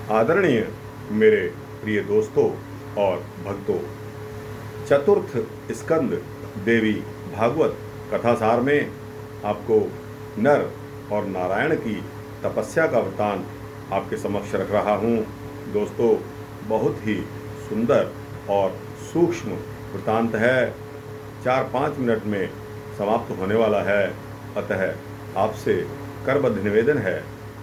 आदरणीय मेरे प्रिय दोस्तों और भक्तों, चतुर्थ स्कंद देवी भागवत कथासार में आपको नर और नारायण की तपस्या का वृतांत आपके समक्ष रख रहा हूँ। दोस्तों, बहुत ही सुंदर और सूक्ष्म वृतांत है। 4-5 मिनट में समाप्त होने वाला है। अतः आपसे करबद्ध निवेदन है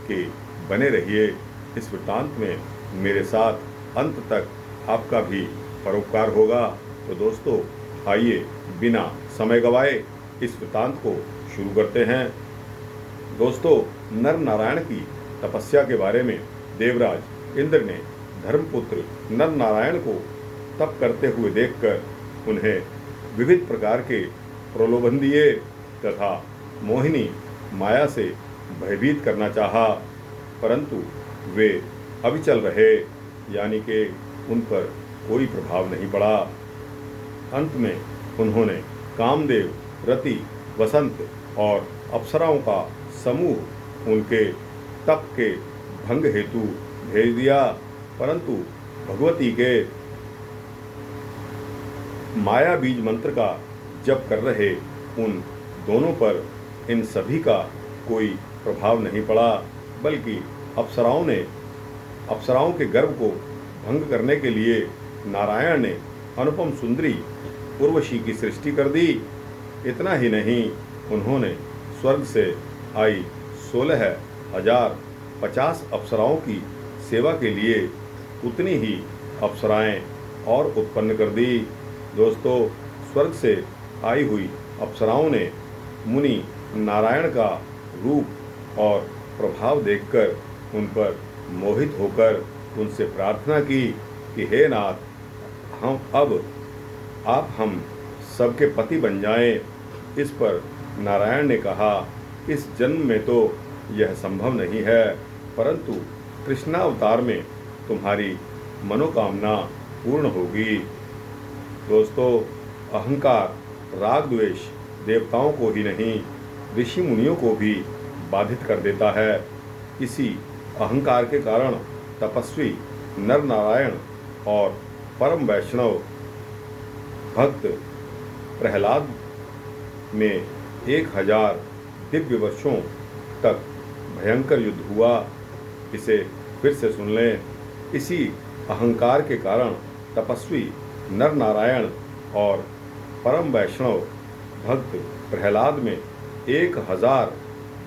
कि बने रहिए इस वृतांत में मेरे साथ। अंत तक आपका भी परोपकार होगा। तो दोस्तों, आइए बिना समय गवाए इस वृतांत को शुरू करते हैं। दोस्तों, नर नारायण की तपस्या के बारे में देवराज इंद्र ने धर्मपुत्र नर नारायण को तप करते हुए देखकर उन्हें विविध प्रकार के प्रलोभन दिए तथा मोहिनी माया से भयभीत करना चाहा, परंतु वे अविचल रहे, यानी कि उन पर कोई प्रभाव नहीं पड़ा। अंत में उन्होंने कामदेव, रति, वसंत और अप्सराओं का समूह उनके तप के भंग हेतु भेज दिया, परंतु भगवती के माया बीज मंत्र का जप कर रहे उन दोनों पर इन सभी का कोई प्रभाव नहीं पड़ा, बल्कि अप्सराओं के गर्भ को भंग करने के लिए नारायण ने अनुपम सुंदरी उर्वशी की सृष्टि कर दी। इतना ही नहीं, उन्होंने स्वर्ग से आई 16,050 अप्सराओं की सेवा के लिए उतनी ही अप्सराएं और उत्पन्न कर दी। दोस्तों, स्वर्ग से आई हुई अप्सराओं ने मुनि नारायण का रूप और प्रभाव देखकर उन पर मोहित होकर उनसे प्रार्थना की कि हे नाथ, आप हम सबके पति बन जाएं। इस पर नारायण ने कहा, इस जन्म में तो यह संभव नहीं है, परंतु कृष्णावतार में तुम्हारी मनोकामना पूर्ण होगी। दोस्तों, अहंकार, राग द्वेष देवताओं को ही नहीं, ऋषि मुनियों को भी बाधित कर देता है। इसी अहंकार के कारण तपस्वी नर नारायण और परम वैष्णव भक्त प्रहलाद में 1000 दिव्य वर्षों तक भयंकर युद्ध हुआ। इसे फिर से सुन लें। इसी अहंकार के कारण तपस्वी नर नारायण और परम वैष्णव भक्त प्रहलाद में 1000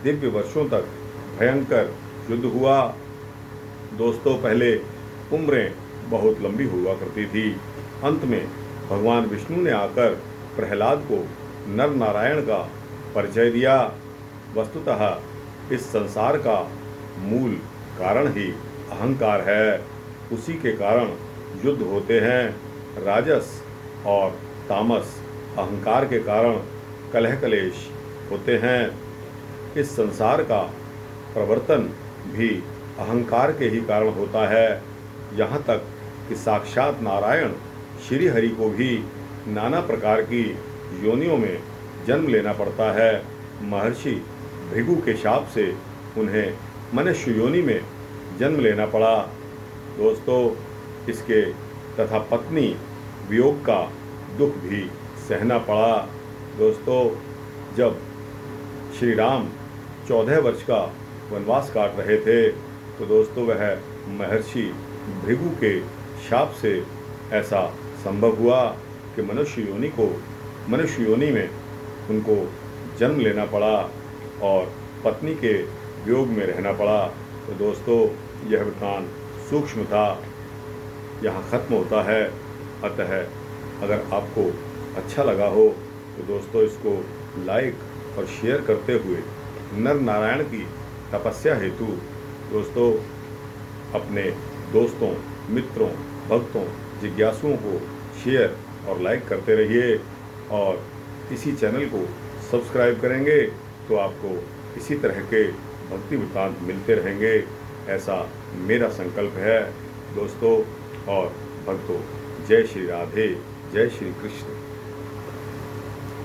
दिव्य वर्षों तक भयंकर युद्ध हुआ। दोस्तों, पहले उम्रें बहुत लंबी हुआ करती थी। अंत में भगवान विष्णु ने आकर प्रहलाद को नर नारायण का परिचय दिया। वस्तुतः इस संसार का मूल कारण ही अहंकार है। उसी के कारण युद्ध होते हैं। राजस और तामस अहंकार के कारण कलह कलेश होते हैं। इस संसार का प्रवर्तन भी अहंकार के ही कारण होता है। यहाँ तक कि साक्षात नारायण श्री हरि को भी नाना प्रकार की योनियों में जन्म लेना पड़ता है। महर्षि भृगु के शाप से उन्हें मनुष्य योनि में जन्म लेना पड़ा। दोस्तों, इसके तथा पत्नी वियोग का दुख भी सहना पड़ा। दोस्तों, जब श्री राम 14 वर्ष का वनवास काट रहे थे, तो दोस्तों वह महर्षि भृगु के शाप से ऐसा संभव हुआ कि मनुष्य योनि में उनको जन्म लेना पड़ा और पत्नी के वियोग में रहना पड़ा। तो दोस्तों, यह वृतांत सूक्ष्म था, यहाँ ख़त्म होता है। अतः अगर आपको अच्छा लगा हो तो दोस्तों इसको लाइक और शेयर करते हुए नर नारायण की तपस्या हेतु दोस्तों अपने दोस्तों, मित्रों, भक्तों, जिज्ञासुओं को शेयर और लाइक करते रहिए। और इसी चैनल को सब्सक्राइब करेंगे तो आपको इसी तरह के भक्ति वृत्तांत मिलते रहेंगे, ऐसा मेरा संकल्प है। दोस्तों और भक्तों, जय श्री राधे, जय श्री कृष्ण।